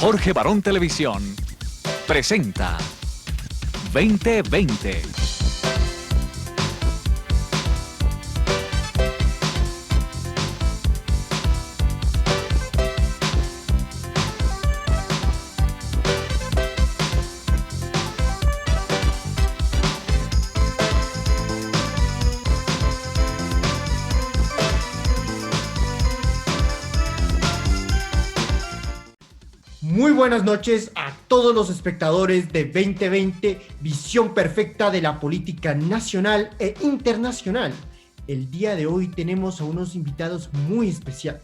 Jorge Barón Televisión presenta 2020. Muy buenas noches a todos los espectadores de 2020, visión perfecta de la política nacional e internacional. El día de hoy tenemos a unos invitados muy especiales.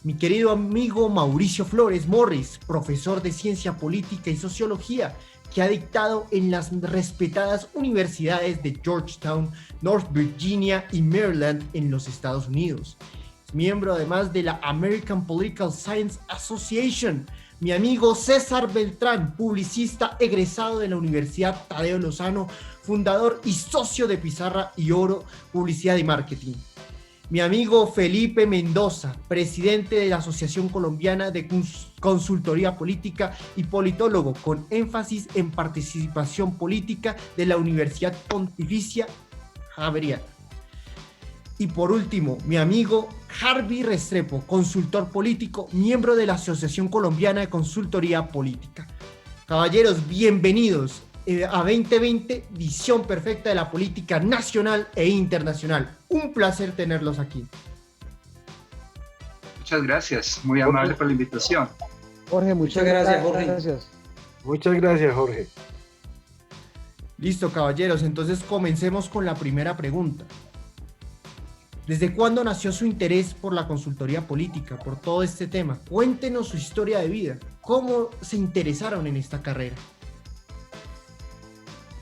Mi querido amigo Mauricio Flores Morris, profesor de Ciencia Política y Sociología, que ha dictado en las respetadas universidades de Georgetown, North Virginia y Maryland en los Estados Unidos. Es miembro además de la American Political Science Association. Mi amigo César Beltrán, publicista egresado de la Universidad Tadeo Lozano, fundador y socio de Pizarra y Oro, Publicidad y Marketing. Mi amigo Felipe Mendoza, presidente de la Asociación Colombiana de Consultoría Política y politólogo con énfasis en participación política de la Universidad Pontificia Javeriana. Y por último, mi amigo Harvey Restrepo, consultor político, miembro de la Asociación Colombiana de Consultoría Política. Caballeros, bienvenidos a 2020, visión perfecta de la política nacional e internacional. Un placer tenerlos aquí. Muchas gracias, muy amable por la invitación. Jorge, muchas gracias, Jorge. Gracias. Muchas gracias, Jorge. Listo, caballeros, entonces comencemos con la primera pregunta. ¿Desde cuándo nació su interés por la consultoría política, por todo este tema? Cuéntenos su historia de vida. ¿Cómo se interesaron en esta carrera?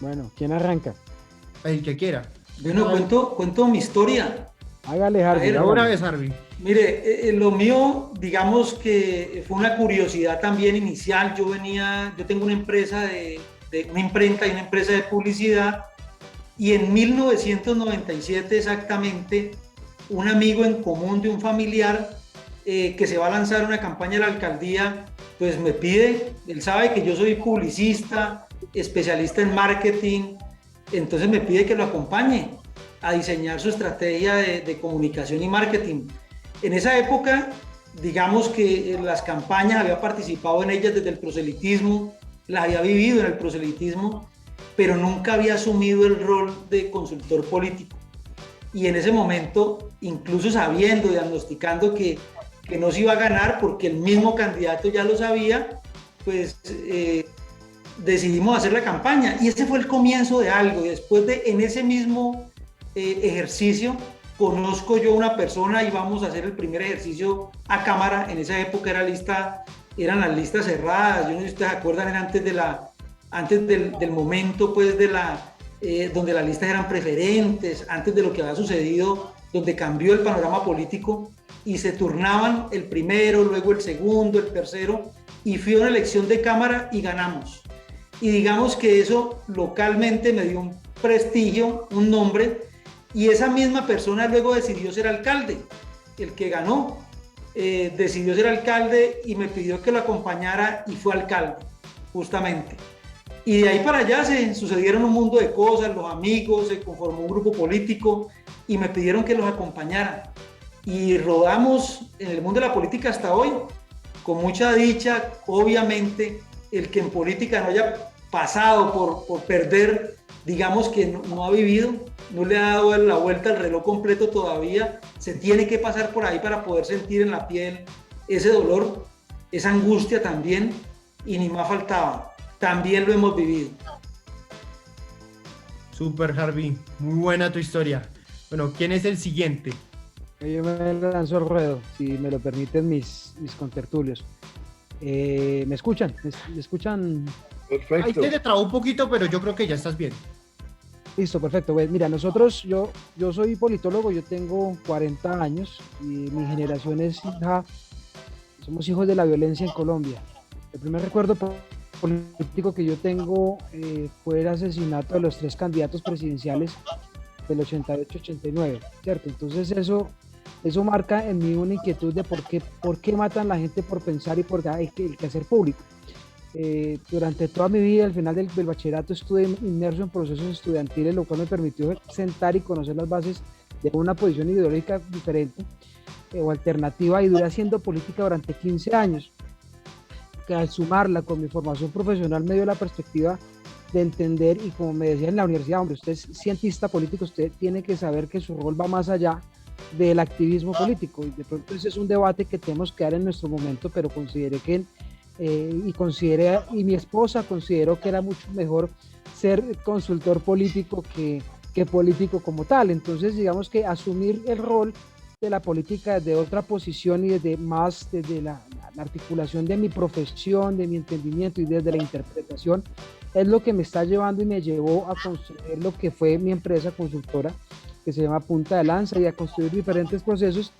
Bueno, ¿quién arranca? El que quiera. Bueno, cuento mi historia. Hágale, Harvey. Una vez, Harvey. Mire, lo mío, digamos que fue una curiosidad también inicial. Yo tengo una empresa una imprenta y una empresa de publicidad, y en 1997 exactamente, un amigo en común de un familiar que se va a lanzar una campaña a la alcaldía, pues me pide, él sabe que yo soy publicista, especialista en marketing, entonces me pide que lo acompañe a diseñar su estrategia de comunicación y marketing. En esa época, digamos que las campañas había participado en ellas desde el proselitismo, las había vivido en el proselitismo, pero nunca había asumido el rol de consultor político. Y en ese momento, incluso sabiendo, diagnosticando que no se iba a ganar porque el mismo candidato ya lo sabía, pues decidimos hacer la campaña. Y ese fue el comienzo de algo. Y después en ese mismo ejercicio, conozco yo una persona y vamos a hacer el primer ejercicio a cámara. En esa época eran las listas cerradas. Yo no sé si ustedes se acuerdan, era antes del momento pues donde las listas eran preferentes, antes de lo que había sucedido, donde cambió el panorama político y se turnaban el primero, luego el segundo, el tercero, y fui a una elección de cámara y ganamos. Y digamos que eso localmente me dio un prestigio, un nombre, y esa misma persona luego decidió ser alcalde. El que ganó decidió ser alcalde y me pidió que lo acompañara y fue alcalde, justamente. Y de ahí para allá se sucedieron un mundo de cosas, los amigos, se conformó un grupo político y me pidieron que los acompañara. Y rodamos en el mundo de la política hasta hoy, con mucha dicha. Obviamente, el que en política no haya pasado por perder, digamos que no ha vivido, no le ha dado la vuelta al reloj completo todavía, se tiene que pasar por ahí para poder sentir en la piel ese dolor, esa angustia también, y ni más faltaba. También lo hemos vivido. Súper, Harvey. Muy buena tu historia. Bueno, ¿quién es el siguiente? Yo me lanzo al ruedo, si me lo permiten mis contertulios. ¿Me escuchan? ¿Me escuchan? Perfecto. Ahí te trabó un poquito, pero yo creo que ya estás bien. Listo, perfecto. Pues mira, yo soy politólogo, yo tengo 40 años y mi generación somos hijos de la violencia en Colombia. El primer recuerdo político que yo tengo fue el asesinato de los 3 candidatos presidenciales del 88-89, ¿cierto? Entonces eso eso marca en mí una inquietud de por qué matan la gente por pensar y por el quehacer público. Durante toda mi vida, al final del bachillerato, estuve inmerso en procesos estudiantiles, lo cual me permitió sentar y conocer las bases de una posición ideológica diferente o alternativa, y duré haciendo política durante 15 años, que al sumarla con mi formación profesional me dio la perspectiva de entender, y como me decía en la universidad, hombre, usted es cientista político, usted tiene que saber que su rol va más allá del activismo político, y de pronto ese es un debate que tenemos que dar en nuestro momento, pero consideré que y mi esposa consideró que era mucho mejor ser consultor político que político como tal. Entonces, digamos que asumir el rol de la política desde otra posición y desde la articulación de mi profesión, de mi entendimiento y desde la interpretación, es lo que me está llevando y me llevó a construir lo que fue mi empresa consultora, que se llama Punta de Lanza, y a construir diferentes procesos,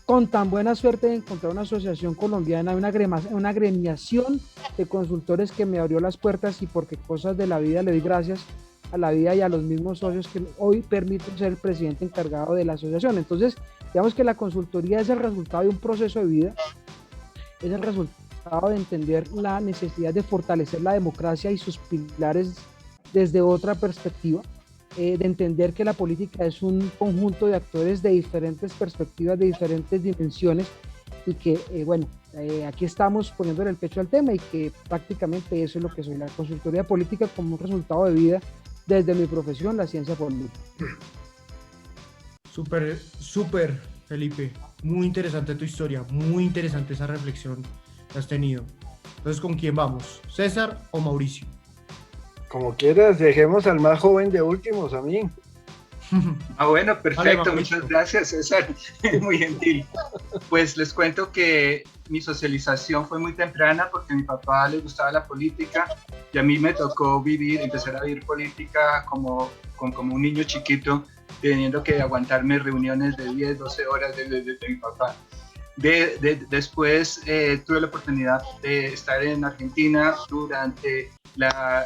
con tan buena suerte de encontrar una asociación colombiana, una gremiación de consultores que me abrió las puertas, y porque cosas de la vida le doy gracias a la vida y a los mismos socios que hoy permiten ser el presidente encargado de la asociación. Entonces, digamos que la consultoría es el resultado de un proceso de vida, es el resultado de entender la necesidad de fortalecer la democracia y sus pilares desde otra perspectiva, de entender que la política es un conjunto de actores de diferentes perspectivas, de diferentes dimensiones, y que, aquí estamos poniendo el pecho al tema, y que prácticamente eso es lo que soy, la consultoría política como un resultado de vida desde mi profesión, la ciencia política. Súper, Felipe. Muy interesante tu historia, muy interesante esa reflexión que has tenido. Entonces, ¿con quién vamos? ¿César o Mauricio? Como quieras, dejemos al más joven de últimos, a mí. Bueno, perfecto, Vale, muchas gracias, César, muy gentil. Pues les cuento que mi socialización fue muy temprana, porque a mi papá le gustaba la política, y a mí me tocó empezar a vivir política como un niño chiquito, teniendo que aguantarme reuniones de 10, 12 horas de mi papá. Después tuve la oportunidad de estar en Argentina durante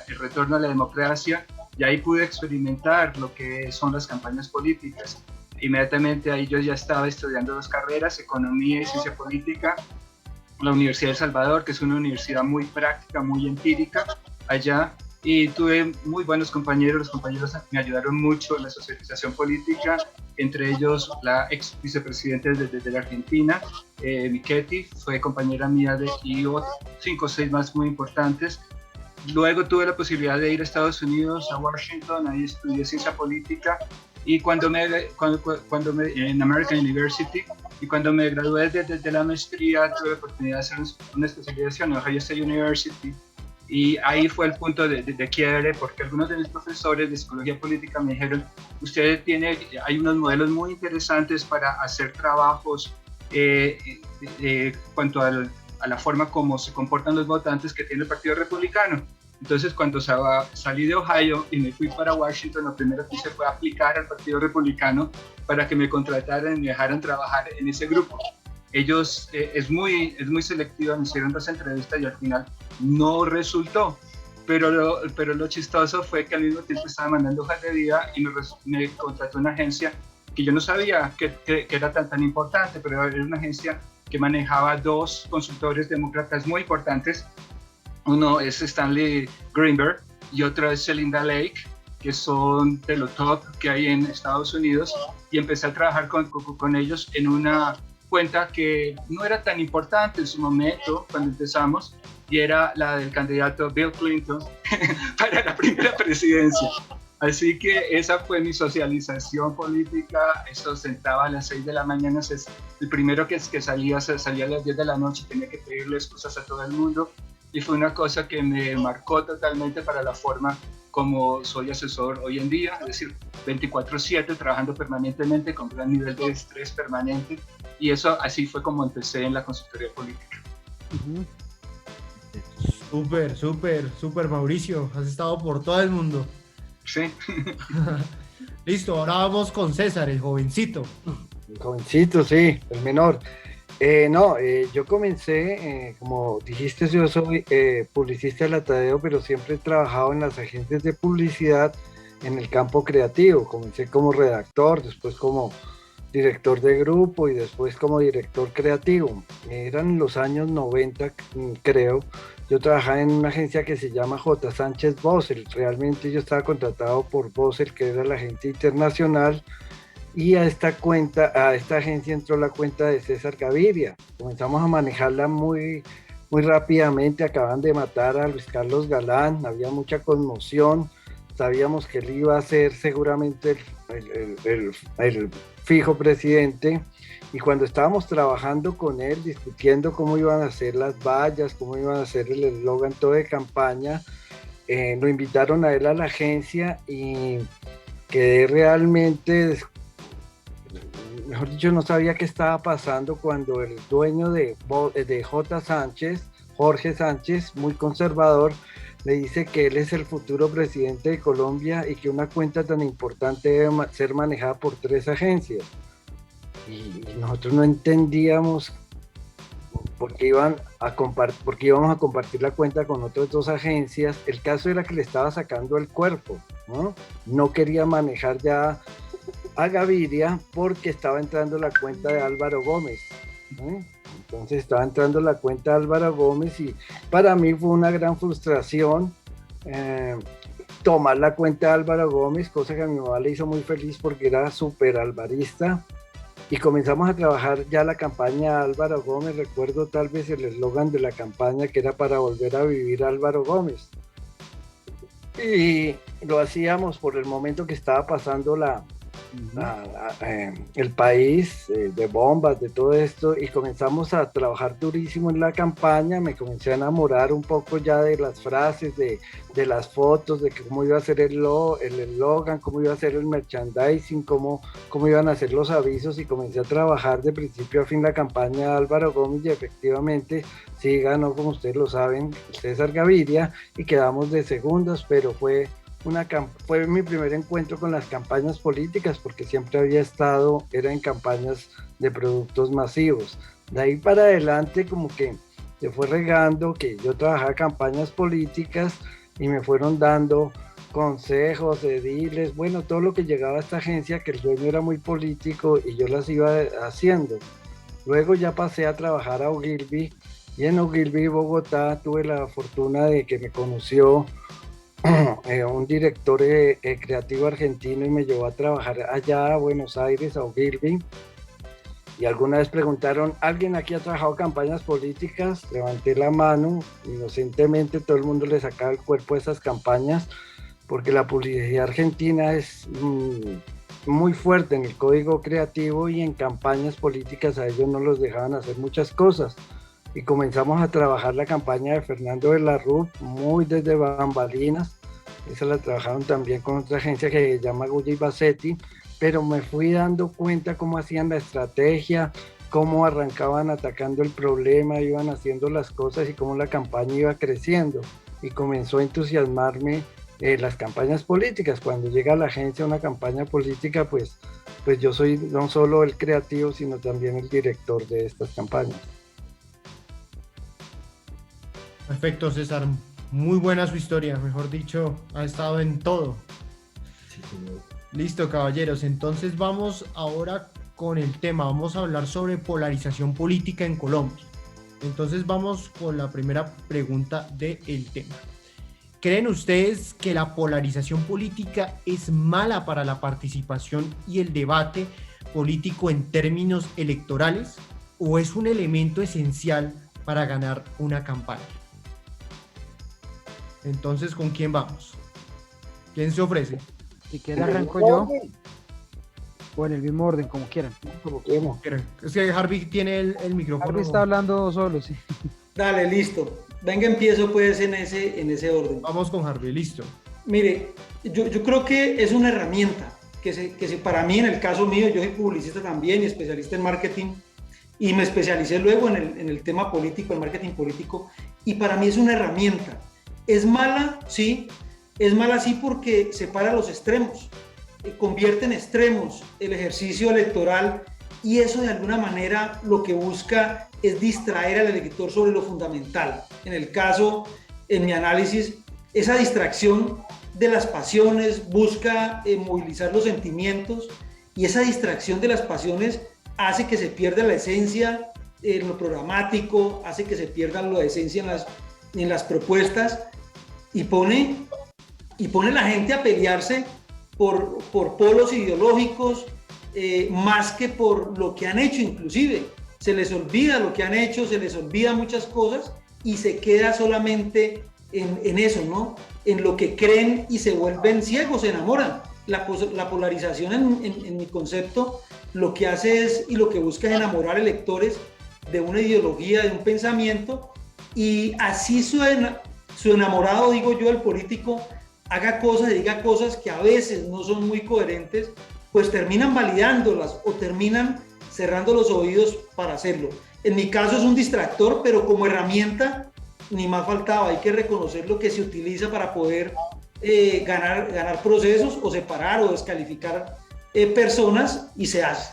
el retorno a la democracia, y ahí pude experimentar lo que son las campañas políticas. Inmediatamente ahí yo ya estaba estudiando 2 carreras, economía y ciencia política, en la Universidad de El Salvador, que es una universidad muy práctica, muy empírica allá, y tuve muy buenos compañeros. Los compañeros me ayudaron mucho en la socialización política, entre ellos la ex vicepresidenta de la Argentina, Michetti, fue compañera mía y 5 o 6 más muy importantes. Luego tuve la posibilidad de ir a Estados Unidos, a Washington, ahí estudié ciencia política, y en American University, y cuando me gradué de la maestría tuve la oportunidad de hacer una especialización en Ohio State University, y ahí fue el punto de quiebre, porque algunos de mis profesores de psicología política me dijeron: hay unos modelos muy interesantes para hacer trabajos cuanto a la forma como se comportan los votantes que tiene el Partido Republicano. Entonces, cuando salí de Ohio y me fui para Washington, lo primero que hice fue aplicar al Partido Republicano para que me contrataran y me dejaran trabajar en ese grupo. Ellos, es muy selectiva, me hicieron 2 entrevistas y al final no resultó. Pero lo chistoso fue que al mismo tiempo estaba mandando hojas de vida, y me contrató una agencia que yo no sabía que era tan importante, pero era una agencia que manejaba 2 consultores demócratas muy importantes. Uno es Stanley Greenberg y otro es Celinda Lake, que son de lo top que hay en Estados Unidos, y empecé a trabajar con ellos en una cuenta que no era tan importante en su momento cuando empezamos, y era la del candidato Bill Clinton para la primera presidencia. Así que esa fue mi socialización política. Eso sentaba a las 6 de la mañana, el primero que salía a las 10 de la noche, tenía que pedirle excusas a todo el mundo, y fue una cosa que me marcó totalmente para la forma como soy asesor hoy en día, es decir, 24/7, trabajando permanentemente con gran nivel de estrés permanente, y eso así fue como empecé en la consultoría política. Súper, Mauricio, has estado por todo el mundo. Sí. Listo, ahora vamos con César, el jovencito. El jovencito, sí, el menor. Yo comencé, como dijiste, yo soy publicista de la Tadeo, pero siempre he trabajado en las agencias de publicidad en el campo creativo. Comencé como redactor, después como director de grupo y después como director creativo. Eran los años 90, creo. Yo trabajaba en una agencia que se llama J. Sánchez Bossel. Realmente yo estaba contratado por Bossel, que era la agencia internacional, y a esta agencia entró la cuenta de César Gaviria. Comenzamos a manejarla muy rápidamente. Acaban de matar a Luis Carlos Galán, había mucha conmoción, sabíamos que él iba a ser seguramente el fijo presidente, y cuando estábamos trabajando con él, discutiendo cómo iban a ser las vallas, cómo iban a ser el eslogan todo de campaña, lo invitaron a él a la agencia y quedé realmente, mejor dicho, no sabía qué estaba pasando cuando el dueño de J. Sánchez, Jorge Sánchez, muy conservador, le dice que él es el futuro presidente de Colombia y que una cuenta tan importante debe ser manejada por 3 agencias. Y nosotros no entendíamos por qué íbamos a compartir la cuenta con otras 2 agencias. El caso era que le estaba sacando el cuerpo, ¿no? No quería manejar ya a Gaviria porque estaba entrando la cuenta de Álvaro Gómez, ¿no? Entonces estaba entrando la cuenta de Álvaro Gómez y para mí fue una gran frustración tomar la cuenta de Álvaro Gómez, cosa que a mi mamá le hizo muy feliz porque era súper alvarista, y comenzamos a trabajar ya la campaña Álvaro Gómez. Recuerdo tal vez el eslogan de la campaña, que era para volver a vivir Álvaro Gómez, y lo hacíamos por el momento que estaba pasando el país, de bombas, de todo esto, y comenzamos a trabajar durísimo en la campaña. Me comencé a enamorar un poco ya de las frases, de las fotos, de cómo iba a ser el eslogan, cómo iba a ser el merchandising, cómo iban a ser los avisos, y comencé a trabajar de principio a fin la campaña de Álvaro Gómez, y efectivamente sí ganó, como ustedes lo saben, César Gaviria, y quedamos de segundos, pero fue mi primer encuentro con las campañas políticas, porque siempre había estado, era en campañas de productos masivos. De ahí para adelante como que se fue regando, que yo trabajaba campañas políticas y me fueron dando consejos, ediles, bueno, todo lo que llegaba a esta agencia, que el dueño era muy político y yo las iba haciendo. Luego ya pasé a trabajar a Ogilvy, y en Ogilvy, Bogotá, tuve la fortuna de que me conoció un director creativo argentino y me llevó a trabajar allá a Buenos Aires, a Ogilvy. Y alguna vez preguntaron, ¿alguien aquí ha trabajado campañas políticas? Levanté la mano, inocentemente todo el mundo le sacaba el cuerpo a esas campañas, porque la publicidad argentina es muy fuerte en el código creativo, y en campañas políticas a ellos no los dejaban hacer muchas cosas. Y comenzamos a trabajar la campaña de Fernando de la Rúa, muy desde bambalinas. Esa la trabajaron también con otra agencia que se llama Gulli Bassetti, pero me fui dando cuenta cómo hacían la estrategia, cómo arrancaban atacando el problema, iban haciendo las cosas y cómo la campaña iba creciendo. Y comenzó a entusiasmarme las campañas políticas. Cuando llega a la agencia una campaña política, pues yo soy no solo el creativo, sino también el director de estas campañas. Perfecto, César. Muy buena su historia, mejor dicho, ha estado en todo. Sí, señor. Listo, caballeros. Entonces vamos ahora con el tema. Vamos a hablar sobre polarización política en Colombia. Entonces vamos con la primera pregunta del tema. ¿Creen ustedes que la polarización política es mala para la participación y el debate político en términos electorales, o es un elemento esencial para ganar una campaña? Entonces, ¿con quién vamos? ¿Quién se ofrece? Si quiere arranco yo, o en el mismo orden, como quieran. Como queremos. Es que Harvey tiene el micrófono. Harvey está hablando solo, sí. Dale, listo. Venga, empiezo pues en ese orden. Vamos con Harvey, listo. Mire, yo creo que es una herramienta que para mí, en el caso mío, yo soy publicista también y especialista en marketing, y me especialicé luego en el tema político, el marketing político, y para mí es una herramienta. ¿Es mala? Sí. Es mala sí porque separa los extremos, convierte en extremos el ejercicio electoral, y eso de alguna manera lo que busca es distraer al elector sobre lo fundamental. En el caso, en mi análisis, esa distracción de las pasiones busca movilizar los sentimientos y esa distracción de las pasiones hace que se pierda la esencia en lo programático, hace que se pierda la esencia en las propuestas y pone la gente a pelearse por polos ideológicos, más que por lo que han hecho. Inclusive se les olvida lo que han hecho, se les olvida muchas cosas y se queda solamente en eso, ¿no? En lo que creen y se vuelven ciegos, se enamoran. La polarización en mi concepto lo que hace es, y lo que busca es enamorar electores de una ideología, de un pensamiento, y así su enamorado, digo yo, el político, haga cosas y diga cosas que a veces no son muy coherentes, pues terminan validándolas o terminan cerrando los oídos para hacerlo. En mi caso es un distractor, pero como herramienta, ni más faltaba, hay que reconocer lo que se utiliza para poder ganar procesos o separar o descalificar personas, y se hace.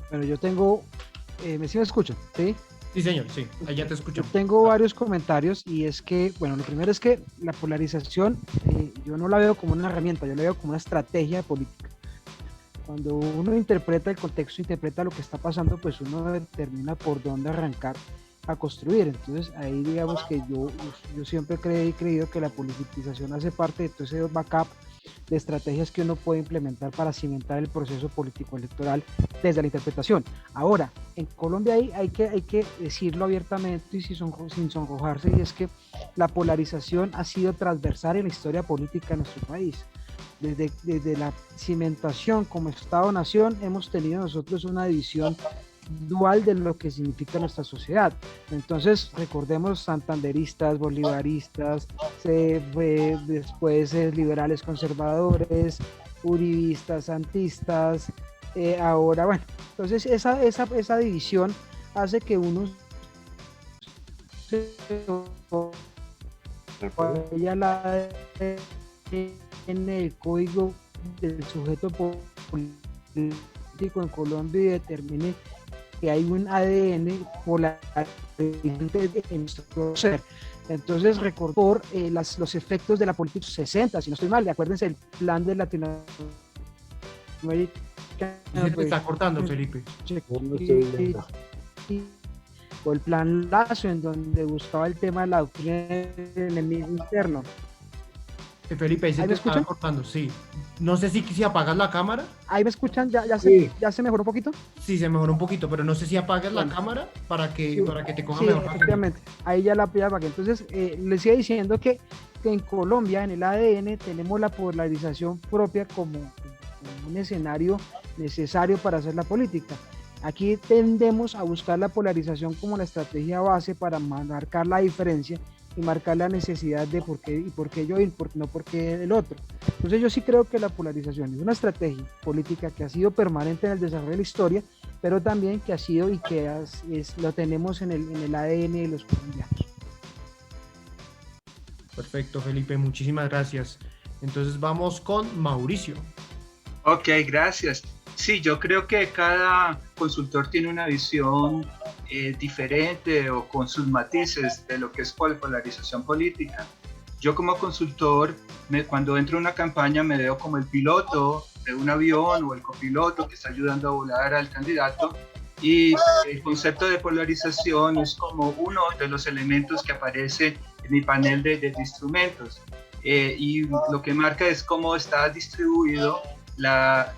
Bueno, yo tengo, ¿sí me escuchan? ¿Sí? Sí, señor, sí, allá te escucho. Yo tengo varios comentarios, y es que, bueno, lo primero es que la polarización yo no la veo como una herramienta, yo la veo como una estrategia política. Cuando uno interpreta el contexto, interpreta lo que está pasando, pues uno determina por dónde arrancar a construir. Entonces ahí digamos que yo siempre he creído que la politización hace parte de todo ese backup de estrategias que uno puede implementar para cimentar el proceso político electoral desde la interpretación. Ahora, en Colombia hay que decirlo abiertamente y sin sonrojarse, y es que la polarización ha sido transversal en la historia política de nuestro país. Desde la cimentación como Estado-Nación hemos tenido nosotros una división dual de lo que significa nuestra sociedad. Entonces recordemos santanderistas, bolivaristas, después liberales conservadores, uribistas, santistas, ahora bueno, entonces esa división hace que uno vaya en el código del sujeto político en Colombia y determine que hay un ADN polarizante en nuestro ser. Entonces, recordar los efectos de la política 60, si no estoy mal, acuérdense el plan de Latinoamérica. Se te está cortando, Felipe. O el plan Lazo, en donde buscaba el tema de la doctrina del enemigo interno. Felipe, ahí se te está cortando, sí. No sé si apagas la cámara. ¿Ahí me escuchan? ¿Ya se mejoró un poquito? Sí, se mejoró un poquito, pero no sé si apagas la cámara para que te coja mejor. Efectivamente, ahí ya la apagué. Entonces, les iba diciendo que en Colombia, en el ADN, tenemos la polarización propia como un escenario necesario para hacer la política. Aquí tendemos a buscar la polarización como la estrategia base para marcar la diferencia y marcar la necesidad de por qué yo y no por qué el otro. Entonces yo sí creo que la polarización es una estrategia política que ha sido permanente en el desarrollo de la historia, pero también que ha sido y que lo tenemos en el ADN de los colombianos. Perfecto, Felipe, muchísimas gracias. Entonces vamos con Mauricio. Ok, gracias. Sí, yo creo que cada consultor tiene una visión diferente o con sus matices de lo que es polarización política. Yo como consultor, cuando entro en una campaña me veo como el piloto de un avión o el copiloto que está ayudando a volar al candidato, y el concepto de polarización es como uno de los elementos que aparece en mi panel de instrumentos, y lo que marca es cómo está distribuido la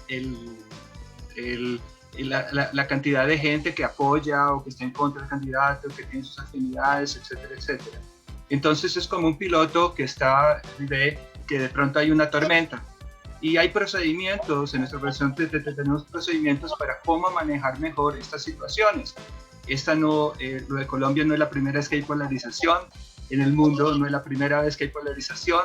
cantidad de gente que apoya o que está en contra del candidato, que tiene sus afinidades, etcétera, etcétera. Entonces es como un piloto que ve que de pronto hay una tormenta y hay procedimientos, en nuestra versión tenemos procedimientos para cómo manejar mejor estas situaciones. Lo de Colombia no es la primera vez que hay polarización, en el mundo no es la primera vez que hay polarización.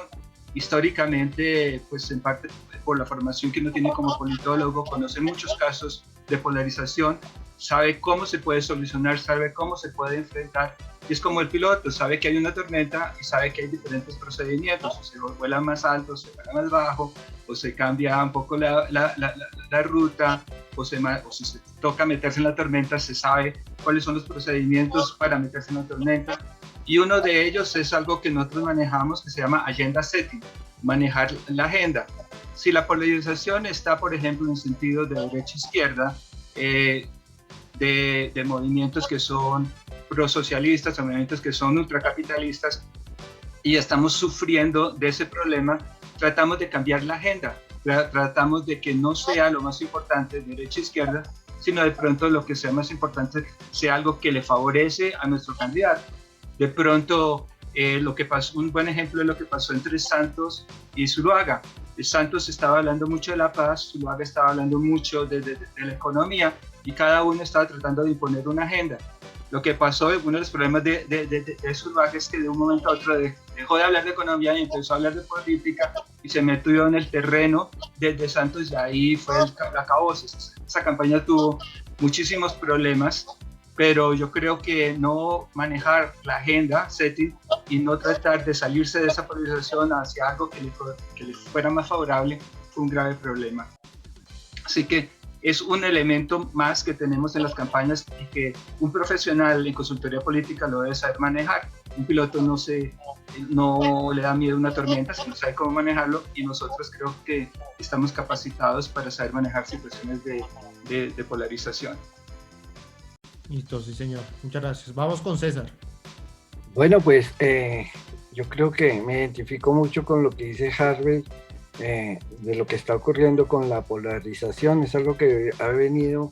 Históricamente, pues en parte por la formación que uno tiene como politólogo, conoce muchos casos de polarización, sabe cómo se puede solucionar, sabe cómo se puede enfrentar, y es como el piloto, sabe que hay una tormenta y sabe que hay diferentes procedimientos, o se vuela más alto, se vuela más bajo, o se cambia un poco la ruta, o si se toca meterse en la tormenta, se sabe cuáles son los procedimientos para meterse en la tormenta. y uno de ellos es algo que nosotros manejamos que se llama agenda setting, manejar la agenda. Si la polarización está, por ejemplo, en el sentido de derecha-izquierda, de movimientos que son prosocialistas, o movimientos que son ultracapitalistas, y estamos sufriendo de ese problema, tratamos de cambiar la agenda, tratamos de que no sea lo más importante derecha-izquierda, sino de pronto lo que sea más importante sea algo que le favorece a nuestro candidato. De pronto, lo que pasó, un buen ejemplo es lo que pasó entre Santos y Zuluaga. Santos estaba hablando mucho de la paz, Zuluaga estaba hablando mucho de la economía, y cada uno estaba tratando de imponer una agenda. Lo que pasó, uno de los problemas de Zuluaga es que de un momento a otro dejó de hablar de economía y empezó a hablar de política y se metió en el terreno de Santos, y ahí fue la acabose. Esa campaña tuvo muchísimos problemas, pero yo creo que no manejar la agenda setting y no tratar de salirse de esa polarización hacia algo que le fuera más favorable fue un grave problema. Así que es un elemento más que tenemos en las campañas y que un profesional en consultoría política lo debe saber manejar. Un piloto no le da miedo a una tormenta, sino sabe cómo manejarlo, y nosotros creo que estamos capacitados para saber manejar situaciones de polarización. Listo, sí señor, muchas gracias. Vamos con César. Bueno, pues yo creo que me identifico mucho con lo que dice Harvey, de lo que está ocurriendo con la polarización. Es algo que ha venido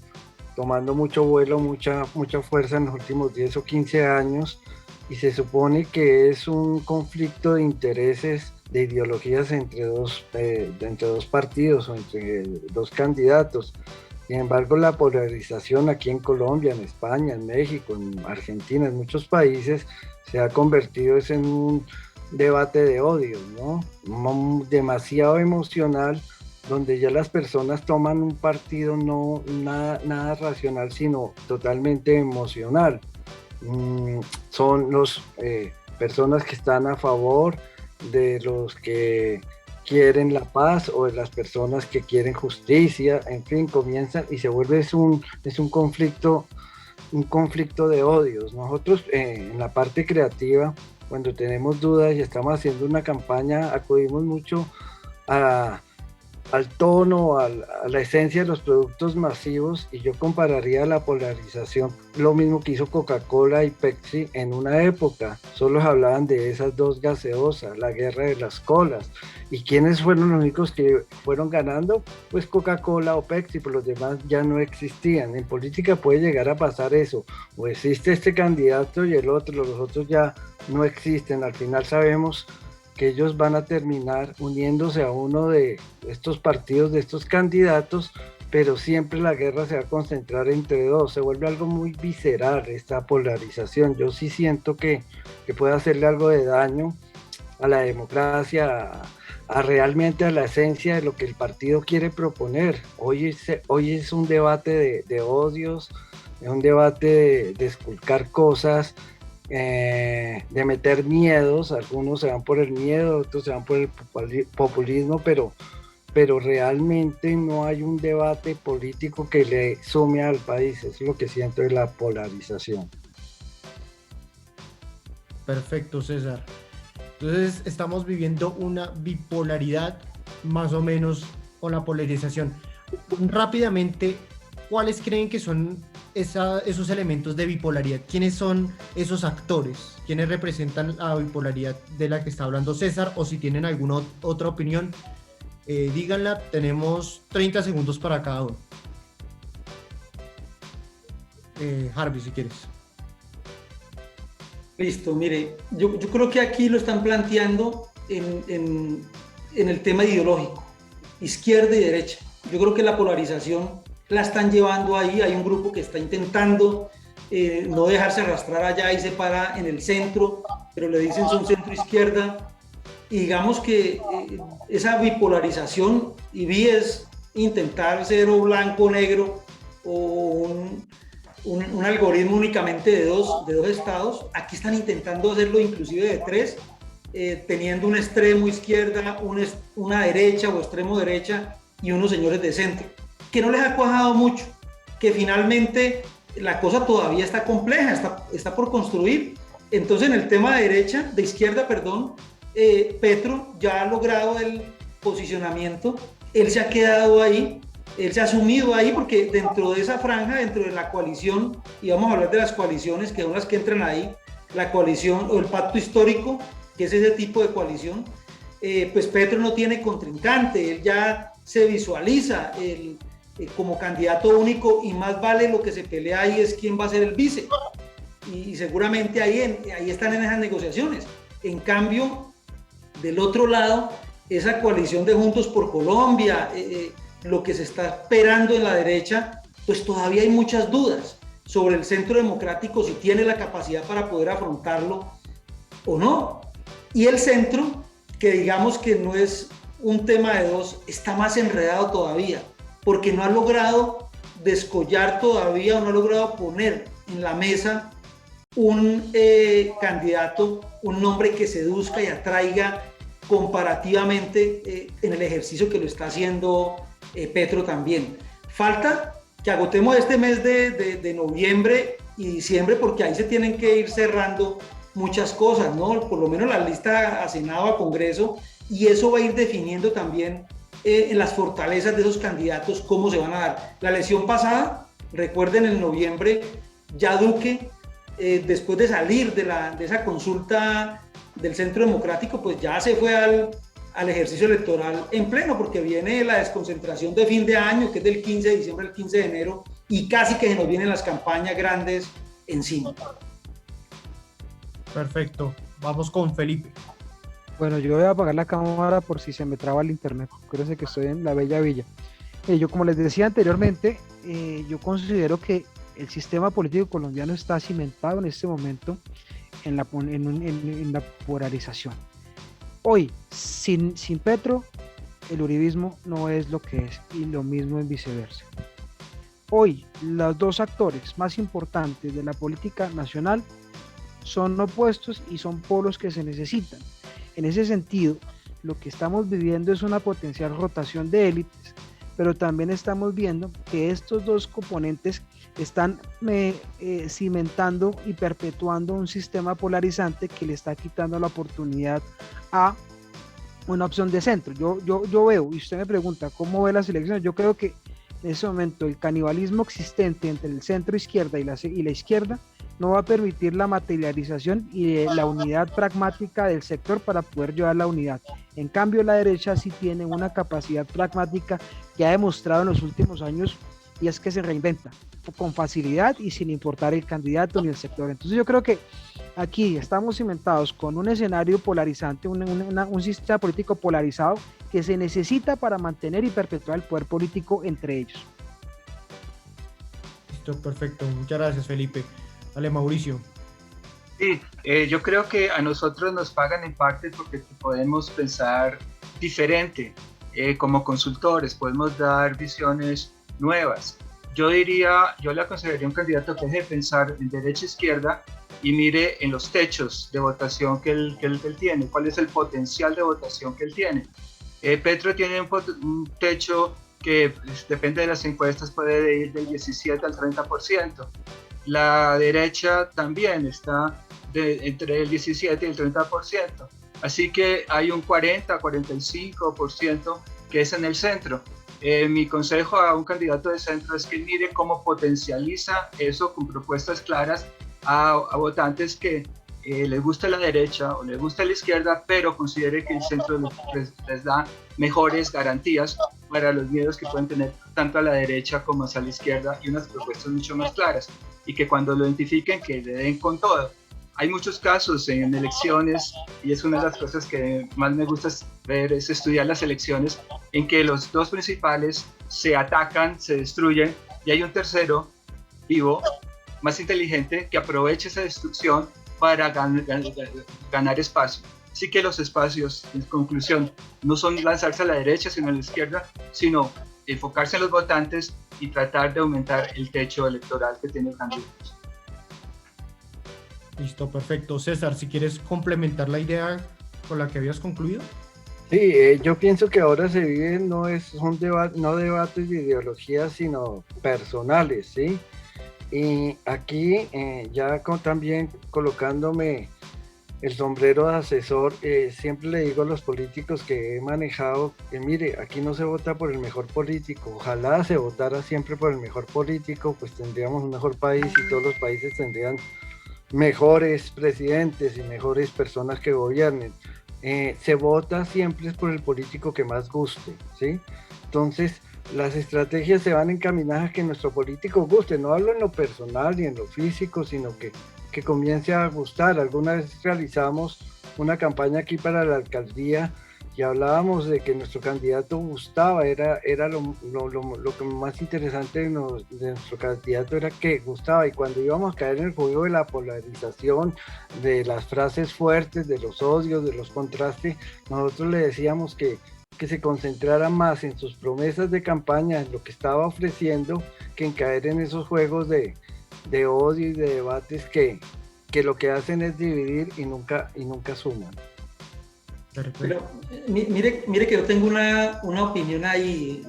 tomando mucho vuelo, mucha fuerza en los últimos 10 o 15 años, y se supone que es un conflicto de intereses, de ideologías entre dos partidos o entre dos candidatos. Sin embargo, la polarización aquí en Colombia, en España, en México, en Argentina, en muchos países, se ha convertido en un debate de odio, ¿no? Demasiado emocional, donde ya las personas toman un partido no nada racional, sino totalmente emocional. Son las personas que están a favor de los que quieren la paz, o de las personas que quieren justicia, en fin, comienzan y se vuelve un conflicto de odios. Nosotros en la parte creativa, cuando tenemos dudas y estamos haciendo una campaña, acudimos mucho al tono, a la esencia de los productos masivos, y yo compararía la polarización, lo mismo que hizo Coca-Cola y Pepsi en una época. Solo hablaban de esas dos gaseosas, la guerra de las colas. ¿Y quiénes fueron los únicos que fueron ganando? Pues Coca-Cola o Pepsi, pues los demás ya no existían. En política puede llegar a pasar eso, o existe este candidato y el otro, los otros ya no existen. Al final sabemos que ellos van a terminar uniéndose a uno de estos partidos, de estos candidatos, pero siempre la guerra se va a concentrar entre dos. Se vuelve algo muy visceral esta polarización. Yo sí siento que puede hacerle algo de daño a la democracia, realmente a la esencia de lo que el partido quiere proponer. Hoy es un debate de odios, es un debate de esculcar cosas, de meter miedos. Algunos se van por el miedo, otros se van por el populismo, pero realmente no hay un debate político que le sume al país. Eso es lo que siento de la polarización. Perfecto, César. Entonces estamos viviendo una bipolaridad más o menos con la polarización. Rápidamente, ¿cuáles creen que son esos elementos de bipolaridad? ¿Quiénes son esos actores? ¿Quiénes representan la bipolaridad de la que está hablando César? O si tienen alguna otra opinión, díganla. Tenemos 30 segundos para cada uno. Harvey, si quieres. Listo, mire, yo creo que aquí lo están planteando en el tema ideológico, izquierda y derecha. Yo creo que la polarización la están llevando ahí. Hay un grupo que está intentando no dejarse arrastrar allá y se para en el centro, pero le dicen son centro-izquierda. Y digamos que esa bipolarización, y bi es intentar ser o blanco o negro, o un algoritmo únicamente de dos estados. Aquí están intentando hacerlo inclusive de tres, teniendo un extremo izquierda, una derecha o extremo derecha y unos señores de centro, que no les ha cuajado mucho, que finalmente la cosa todavía está compleja, está por construir. Entonces, en el tema de izquierda, Petro ya ha logrado el posicionamiento, él se ha quedado ahí, él se ha asumido ahí, porque dentro de esa franja, dentro de la coalición, y vamos a hablar de las coaliciones que son las que entran ahí, la coalición o el pacto histórico, que es ese tipo de coalición, pues Petro no tiene contrincante, él ya se visualiza como candidato único, y más vale lo que se pelea ahí es quién va a ser el vice, y seguramente ahí están en esas negociaciones. En cambio, del otro lado, esa coalición de Juntos por Colombia, lo que se está esperando en la derecha, pues todavía hay muchas dudas sobre el Centro Democrático, si tiene la capacidad para poder afrontarlo o no. Y el centro, que digamos que no es un tema de dos, está más enredado todavía, porque no ha logrado descollar todavía, o no ha logrado poner en la mesa un candidato, un nombre que seduzca y atraiga comparativamente en el ejercicio que lo está haciendo Petro también. Falta que agotemos este mes de noviembre y diciembre, porque ahí se tienen que ir cerrando muchas cosas, ¿no? Por lo menos la lista a Senado, a Congreso, y eso va a ir definiendo también en las fortalezas de esos candidatos cómo se van a dar. La elección pasada, recuerden, en noviembre, ya Duque, después de salir de esa consulta del Centro Democrático, pues ya se fue al ejercicio electoral en pleno, porque viene la desconcentración de fin de año, que es del 15 de diciembre al 15 de enero, y casi que se nos vienen las campañas grandes encima. Perfecto, vamos con Felipe. Bueno, yo voy a apagar la cámara por si se me traba el internet. Acuérdense que estoy en la bella villa. Yo, como les decía anteriormente, yo considero que el sistema político colombiano está cimentado en este momento en la polarización. Hoy, sin Petro, el uribismo no es lo que es, y lo mismo en viceversa. Hoy, los dos actores más importantes de la política nacional son opuestos y son polos que se necesitan. En ese sentido, lo que estamos viviendo es una potencial rotación de élites, pero también estamos viendo que estos dos componentes están cimentando y perpetuando un sistema polarizante que le está quitando la oportunidad a una opción de centro. Yo veo, y usted me pregunta cómo ve las elecciones, yo creo que en ese momento el canibalismo existente entre el centro izquierda y la izquierda no va a permitir la materialización y la unidad pragmática del sector para poder llevar la unidad. En cambio, la derecha sí tiene una capacidad pragmática que ha demostrado en los últimos años, y es que se reinventa con facilidad y sin importar el candidato ni el sector. Entonces yo creo que aquí estamos cimentados con un escenario polarizante, un sistema político polarizado que se necesita para mantener y perpetuar el poder político entre ellos. Listo, perfecto. Muchas gracias, Felipe. Dale, Mauricio. Sí, yo creo que a nosotros nos pagan en parte porque podemos pensar diferente. Como consultores podemos dar visiones nuevas. Yo le aconsejaría a un candidato que deje de pensar en derecha-izquierda y mire en los techos de votación que él tiene, cuál es el potencial de votación que él tiene. Petro tiene un techo que depende de las encuestas, puede ir del 17 al 30%. La derecha también está entre el 17 y el 30%. Así que hay un 40-45% que es en el centro. Mi consejo a un candidato de centro es que mire cómo potencializa eso con propuestas claras a votantes que les gusta la derecha o les gusta la izquierda, pero considere que el centro les da mejores garantías para los miedos que pueden tener tanto a la derecha como hacia la izquierda, y unas propuestas mucho más claras, y que cuando lo identifiquen que le den con todo. Hay muchos casos en elecciones, y es una de las cosas que más me gusta ver, es estudiar las elecciones, en que los dos principales se atacan, se destruyen, y hay un tercero vivo, más inteligente, que aprovecha esa destrucción para ganar espacio. Así que los espacios, en conclusión, no son lanzarse a la derecha, sino a la izquierda, sino enfocarse en los votantes y tratar de aumentar el techo electoral que tiene el candidato. Listo, perfecto. César, si quieres complementar la idea con la que habías concluido. Sí, yo pienso que ahora se viven no debates de ideologías, sino personales, ¿sí? Y aquí también colocándome el sombrero de asesor, siempre le digo a los políticos que he manejado que mire, aquí no se vota por el mejor político, ojalá se votara siempre por el mejor político, pues tendríamos un mejor país y todos los países tendrían mejores presidentes y mejores personas que gobiernen. Se vota siempre por el político que más guste, ¿sí? Entonces, las estrategias se van encaminadas a que nuestro político guste, no hablo en lo personal ni en lo físico, sino que comience a gustar. Alguna vez realizamos una campaña aquí para la alcaldía y hablábamos de que nuestro candidato gustaba, era lo que más interesante de nuestro candidato era que gustaba, y cuando íbamos a caer en el juego de la polarización, de las frases fuertes, de los odios, de los contrastes, nosotros le decíamos que se concentrara más en sus promesas de campaña, en lo que estaba ofreciendo, que en caer en esos juegos de odio y de debates que lo que hacen es dividir y nunca suman. Pero, mire que yo tengo una opinión ahí,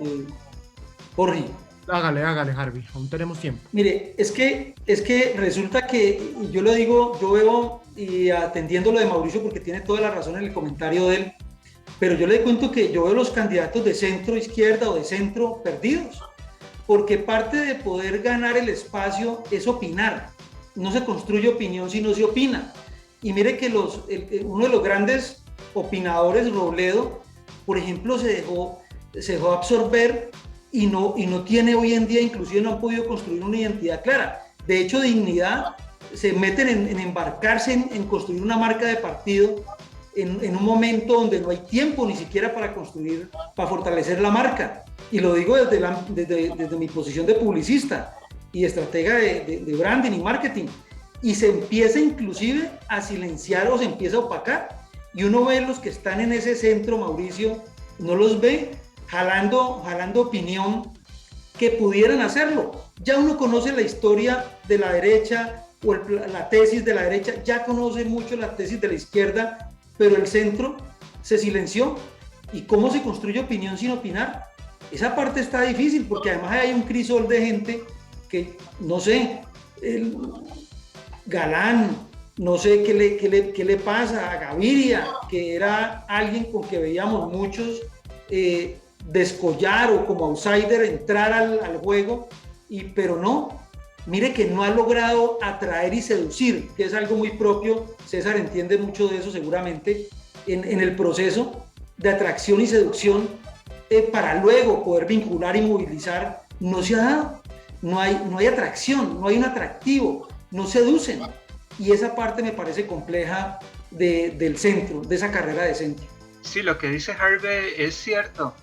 Jorge. Hágale, Harvey, aún tenemos tiempo. Mire, es que resulta que, y yo lo digo, yo veo, y atendiendo lo de Mauricio, porque tiene toda la razón en el comentario de él, pero yo le cuento que yo veo los candidatos de centro izquierda o de centro perdidos, porque parte de poder ganar el espacio es opinar. No se construye opinión si no se opina. Y mire que uno de los grandes opinadores, Robledo, por ejemplo, se dejó absorber y no tiene hoy en día, inclusive no han podido construir una identidad clara. De hecho, Dignidad se meten en embarcarse en construir una marca de partido en un momento donde no hay tiempo ni siquiera para fortalecer la marca. Y lo digo desde mi posición de publicista y estratega de branding y marketing. Y se empieza inclusive a silenciar o se empieza a opacar. Y uno ve los que están en ese centro, Mauricio, no los ve jalando opinión que pudieran hacerlo. Ya uno conoce la historia de la derecha o la tesis de la derecha, ya conoce mucho la tesis de la izquierda, pero el centro se silenció. ¿Y cómo se construye opinión sin opinar? Esa parte está difícil, porque además hay un crisol de gente que, no sé, Galán, no sé qué le pasa a Gaviria, que era alguien con que veíamos muchos descollar o como outsider entrar al juego, pero no, mire que no ha logrado atraer y seducir, que es algo muy propio. César entiende mucho de eso seguramente, en el proceso de atracción y seducción, para luego poder vincular y movilizar. No se ha dado, no hay atracción, no hay un atractivo, no seducen, y esa parte me parece compleja del centro, de esa carrera de centro. Sí, lo que dice Harvey es cierto.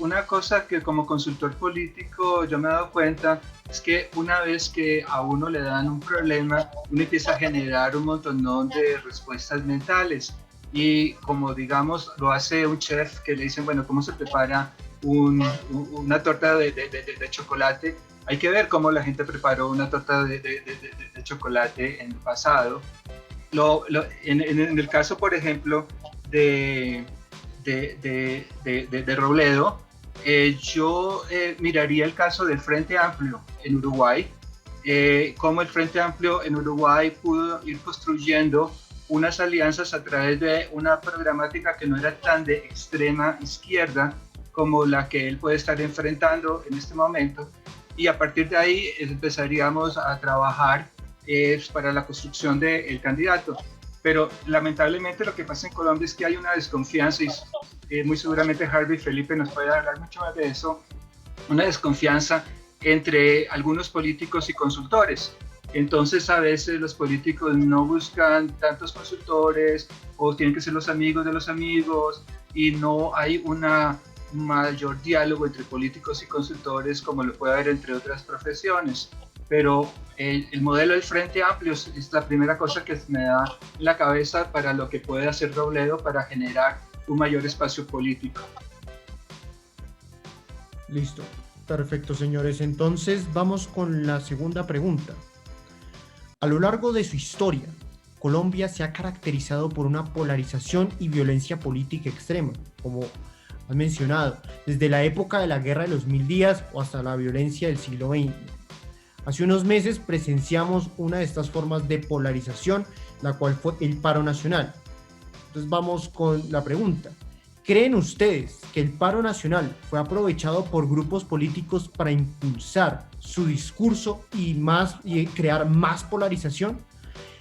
Una cosa que como consultor político yo me he dado cuenta es que una vez que a uno le dan un problema, uno empieza a generar un montón de respuestas mentales. Y como digamos lo hace un chef, que le dicen, bueno, ¿cómo se prepara una torta de chocolate? Hay que ver cómo la gente preparó una torta de chocolate en el pasado. En el caso, por ejemplo, de Robledo, yo miraría el caso del Frente Amplio en Uruguay, cómo el Frente Amplio en Uruguay pudo ir construyendo unas alianzas a través de una programática que no era tan de extrema izquierda como la que él puede estar enfrentando en este momento, y a partir de ahí empezaríamos a trabajar para la construcción del candidato. Pero lamentablemente lo que pasa en Colombia es que hay una desconfianza, y muy seguramente Harvey y Felipe nos pueden hablar mucho más de eso, una desconfianza entre algunos políticos y consultores. Entonces a veces los políticos no buscan tantos consultores, o tienen que ser los amigos de los amigos, y no hay un mayor diálogo entre políticos y consultores como lo puede haber entre otras profesiones. Pero el modelo del Frente Amplio es la primera cosa que me da en la cabeza para lo que puede hacer Robledo para generar un mayor espacio político. Listo, perfecto, señores. Entonces vamos con la segunda pregunta. A lo largo de su historia, Colombia se ha caracterizado por una polarización y violencia política extrema, como han mencionado, desde la época de la Guerra de los 1000 días o hasta la violencia del siglo XX. Hace unos meses presenciamos una de estas formas de polarización, la cual fue el paro nacional. Entonces vamos con la pregunta. ¿Creen ustedes que el paro nacional fue aprovechado por grupos políticos para impulsar su discurso y crear más polarización?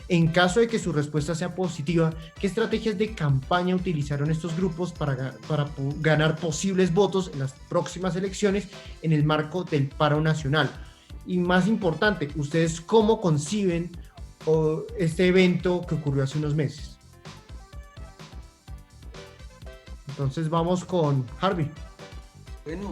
En caso de que su respuesta sea positiva, ¿qué estrategias de campaña utilizaron estos grupos para ganar posibles votos en las próximas elecciones en el marco del paro nacional? Y más importante, ¿ustedes cómo conciben este evento que ocurrió hace unos meses? Entonces vamos con Harvey. Bueno,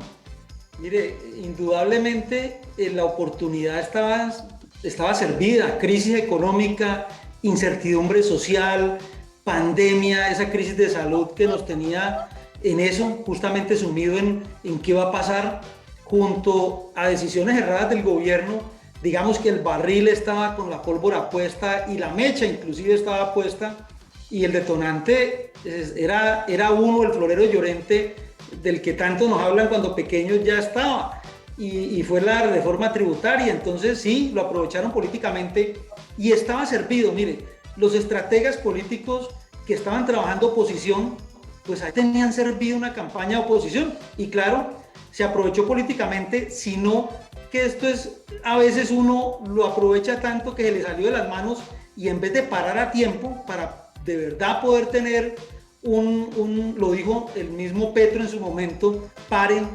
mire, indudablemente la oportunidad estaba servida. Crisis económica, incertidumbre social, pandemia, esa crisis de salud que nos tenía en eso, justamente sumido en qué va a pasar, junto a decisiones erradas del gobierno. Digamos que el barril estaba con la pólvora puesta y la mecha inclusive estaba puesta, y el detonante era uno, el florero Llorente, del que tanto nos hablan cuando pequeños, ya estaba, y fue la reforma tributaria. Entonces sí, lo aprovecharon políticamente y estaba servido. Mire, los estrategas políticos que estaban trabajando oposición, pues ahí tenían servido una campaña de oposición, y claro, se aprovechó políticamente, sino que esto es, a veces uno lo aprovecha tanto que se le salió de las manos, y en vez de parar a tiempo para de verdad poder tener lo dijo el mismo Petro en su momento, paren,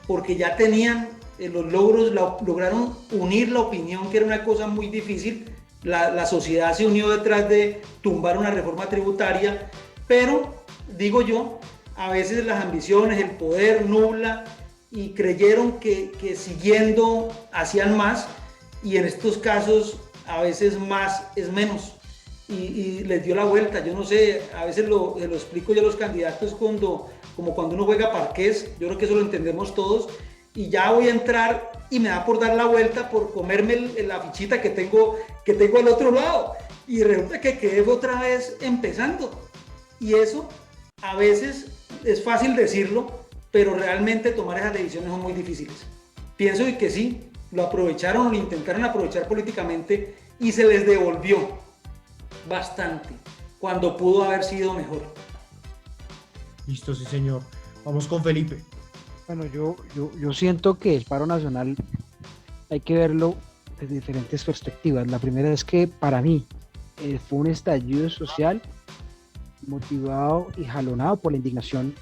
porque ya tenían los logros, lograron unir la opinión, que era una cosa muy difícil. La sociedad se unió detrás de tumbar una reforma tributaria, pero digo yo, a veces las ambiciones, el poder nubla, y creyeron que siguiendo hacían más, y en estos casos a veces más es menos. Y les dio la vuelta. Yo no sé, a veces lo explico yo a los candidatos como cuando uno juega parqués. Yo creo que eso lo entendemos todos, y ya voy a entrar y me da por dar la vuelta, por comerme la fichita que tengo al otro lado, y resulta que quedé otra vez empezando. Y eso a veces es fácil decirlo, pero realmente tomar esas decisiones son muy difíciles. Pienso que sí, lo aprovecharon, lo intentaron aprovechar políticamente, y se les devolvió bastante, cuando pudo haber sido mejor. Listo, sí señor. Vamos con Felipe. Bueno, yo siento que el paro nacional hay que verlo desde diferentes perspectivas. La primera es que para mí fue un estallido social motivado y jalonado por la indignación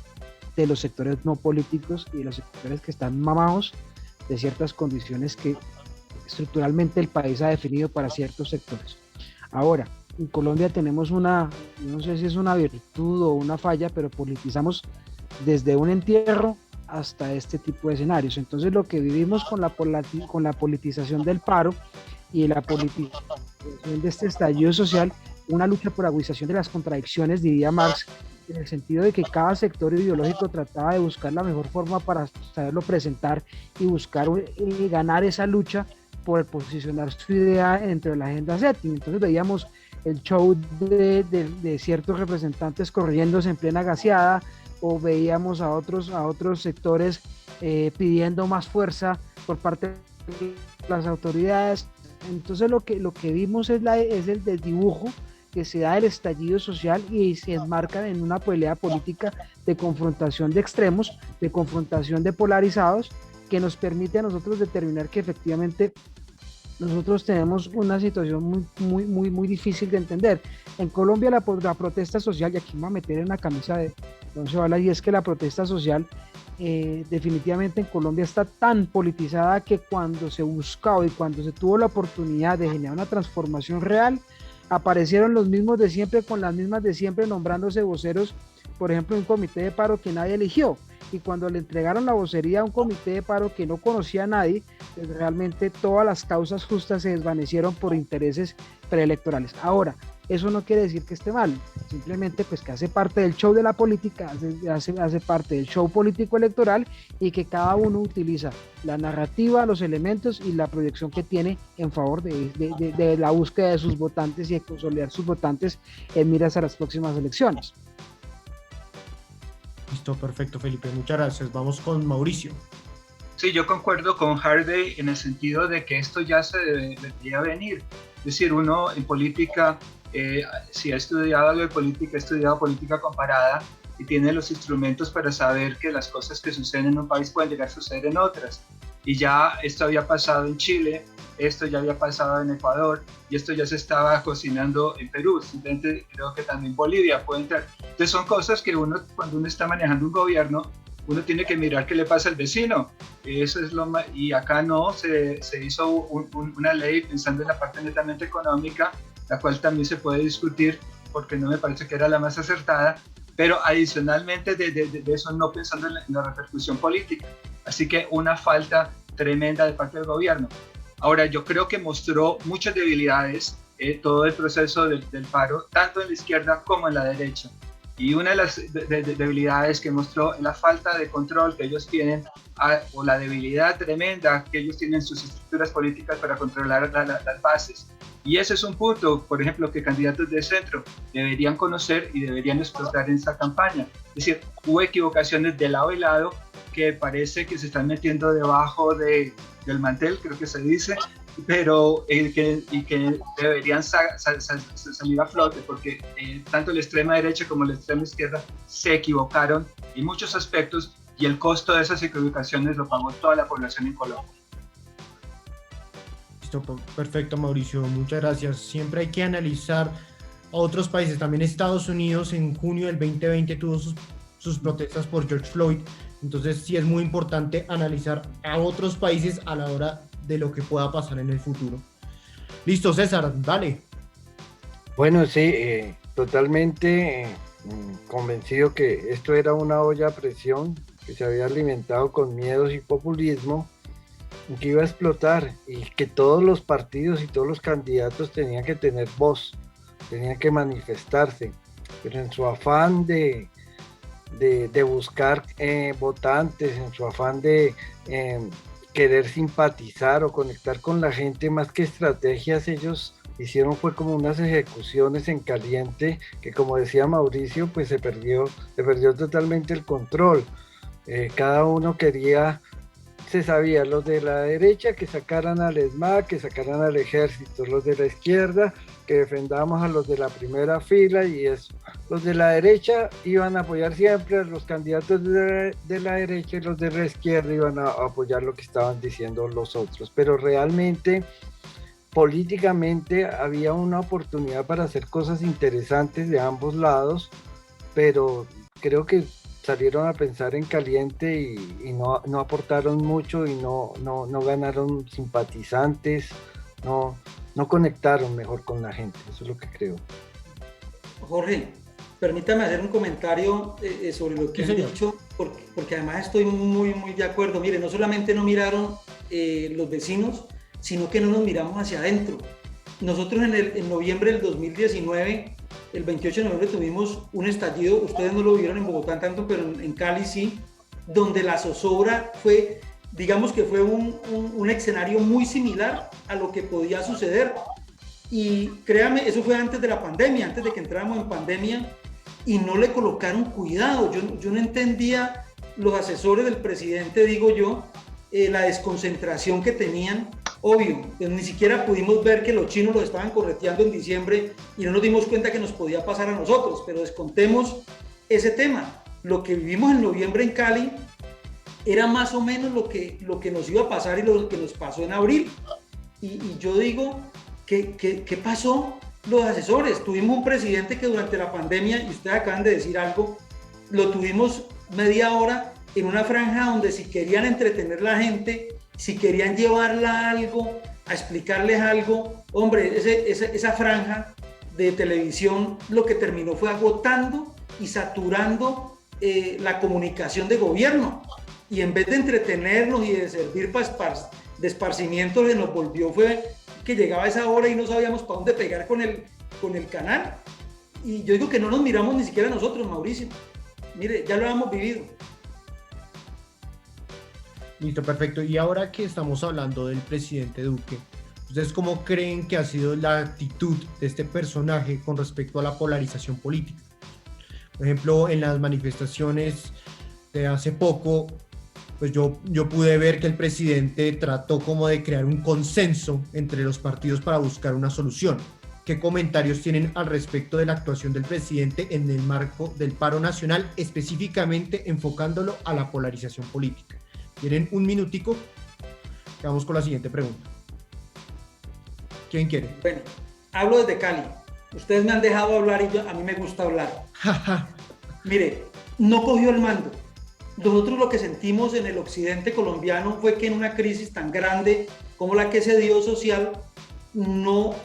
de los sectores no políticos y de los sectores que están mamados de ciertas condiciones que estructuralmente el país ha definido para ciertos sectores. Ahora, en Colombia tenemos no sé si es una virtud o una falla, pero politizamos desde un entierro hasta este tipo de escenarios. Entonces lo que vivimos con la politización del paro y la politización de este estallido social, una lucha por agudización de las contradicciones, diría Marx, en el sentido de que cada sector ideológico trataba de buscar la mejor forma para saberlo presentar y buscar ganar esa lucha por posicionar su idea dentro de la agenda setting. Entonces veíamos el show de ciertos representantes corriéndose en plena gaseada, o veíamos a otros sectores pidiendo más fuerza por parte de las autoridades. Entonces lo que vimos es el desdibujo que se da del estallido social, y se enmarca en una pelea política de confrontación de extremos, de confrontación de polarizados, que nos permite a nosotros determinar que efectivamente nosotros tenemos una situación muy difícil de entender. En Colombia la protesta social, y aquí me voy a meter en la camisa de Once Balas, y es que la protesta social definitivamente en Colombia está tan politizada que cuando se buscaba y cuando se tuvo la oportunidad de generar una transformación real, aparecieron los mismos de siempre con las mismas de siempre, nombrándose voceros, por ejemplo, un comité de paro que nadie eligió. Y cuando le entregaron la vocería a un comité de paro que no conocía a nadie, pues realmente todas las causas justas se desvanecieron por intereses preelectorales. Ahora, eso no quiere decir que esté mal, simplemente pues que hace parte del show de la política, hace parte del show político electoral, y que cada uno utiliza la narrativa, los elementos y la proyección que tiene en favor de la búsqueda de sus votantes y de consolidar sus votantes en miras a las próximas elecciones. Listo, perfecto, Felipe, muchas gracias. Vamos con Mauricio. Sí, Sí, yo concuerdo con Harvey en el sentido de que esto ya se debería venir. Es decir, uno en política, si ha estudiado algo de política, ha estudiado política comparada y tiene los instrumentos para saber que las cosas que suceden en un país pueden llegar a suceder en otras. Y ya esto había pasado en Chile, esto ya había pasado en Ecuador y esto ya se estaba cocinando en Perú. Simplemente creo que también Bolivia puede entrar. Entonces son cosas que uno, cuando uno está manejando un gobierno, uno tiene que mirar qué le pasa al vecino. Eso es lo más, y acá no, se hizo una ley pensando en la parte netamente económica, la cual también se puede discutir porque no me parece que era la más acertada, pero adicionalmente de eso no pensando en la repercusión política. Así que una falta tremenda de parte del gobierno. Ahora, yo creo que mostró muchas debilidades todo el proceso del paro, tanto en la izquierda como en la derecha. Y una de las debilidades que mostró es la falta de control que ellos tienen, o la debilidad tremenda que ellos tienen en sus estructuras políticas para controlar las bases. Y ese es un punto, por ejemplo, que candidatos de centro deberían conocer y deberían explotar en esta campaña. Es decir, hubo equivocaciones de lado y lado que parece que se están metiendo debajo del mantel, creo que se dice, pero que deberían salir a flote, porque tanto la extrema derecha como la extrema izquierda se equivocaron en muchos aspectos y el costo de esas equivocaciones lo pagó toda la población en Colombia. Listo, perfecto, Mauricio, muchas gracias. Siempre hay que analizar a otros países. También Estados Unidos en junio del 2020 tuvo sus protestas por George Floyd. Entonces sí es muy importante analizar a otros países a la hora de lo que pueda pasar en el futuro. Listo, César, dale. Bueno, sí, totalmente convencido que esto era una olla a presión que se había alimentado con miedos y populismo, que iba a explotar y que todos los partidos y todos los candidatos tenían que tener voz, tenían que manifestarse, pero en su afán de buscar votantes, en su afán de querer simpatizar o conectar con la gente, más que estrategias, ellos hicieron fue como unas ejecuciones en caliente que, como decía Mauricio, pues se perdió totalmente el control. Cada uno quería, se sabía, los de la derecha que sacaran al ESMAD, que sacaran al ejército, los de la izquierda que defendamos a los de la primera fila y eso. Los de la derecha iban a apoyar siempre a los candidatos de la derecha y los de la izquierda iban a apoyar lo que estaban diciendo los otros. Pero realmente, políticamente, había una oportunidad para hacer cosas interesantes de ambos lados, pero creo que salieron a pensar en caliente y no aportaron mucho y no ganaron simpatizantes, no conectaron mejor con la gente, eso es lo que creo. Jorge, permítame hacer un comentario sobre lo que han dicho, porque además estoy muy de acuerdo. Mire, no solamente no miraron los vecinos, sino que no nos miramos hacia adentro. Nosotros en noviembre del 2019, el 28 de noviembre tuvimos un estallido, ustedes no lo vieron en Bogotá tanto, pero en Cali sí, donde la zozobra fue, digamos que fue un escenario muy similar a lo que podía suceder. Y créame, eso fue antes de la pandemia, antes de que entráramos en pandemia, y no le colocaron cuidado. Yo no entendía los asesores del presidente, digo yo, la desconcentración que tenían. Obvio, pues ni siquiera pudimos ver que los chinos los estaban correteando en diciembre y no nos dimos cuenta que nos podía pasar a nosotros, pero descontemos ese tema. Lo que vivimos en noviembre en Cali era más o menos lo que nos iba a pasar y lo que nos pasó en abril. Y yo digo, ¿qué pasó? Los asesores, tuvimos un presidente que durante la pandemia, y ustedes acaban de decir algo, lo tuvimos media hora en una franja donde si querían entretener a la gente, si querían llevarla a algo, a explicarles algo, hombre, esa franja de televisión lo que terminó fue agotando y saturando la comunicación de gobierno. Y en vez de entretenernos y de servir de esparcimiento, se nos volvió fue que llegaba esa hora y no sabíamos para dónde pegar con el canal. Y yo digo que no nos miramos ni siquiera nosotros, Mauricio. Mire, ya lo hemos vivido. Listo, perfecto. Y ahora que estamos hablando del presidente Duque, ¿ustedes cómo creen que ha sido la actitud de este personaje con respecto a la polarización política? Por ejemplo, en las manifestaciones de hace poco, pues yo pude ver que el presidente trató como de crear un consenso entre los partidos para buscar una solución. ¿Qué comentarios tienen al respecto de la actuación del presidente en el marco del paro nacional, específicamente enfocándolo a la polarización política? ¿Tienen un minutico? Vamos con la siguiente pregunta. ¿Quién quiere? Bueno, hablo desde Cali. Ustedes me han dejado hablar y a mí me gusta hablar. Mire, no cogió el mando. Nosotros lo que sentimos en el occidente colombiano fue que en una crisis tan grande como la que se dio social,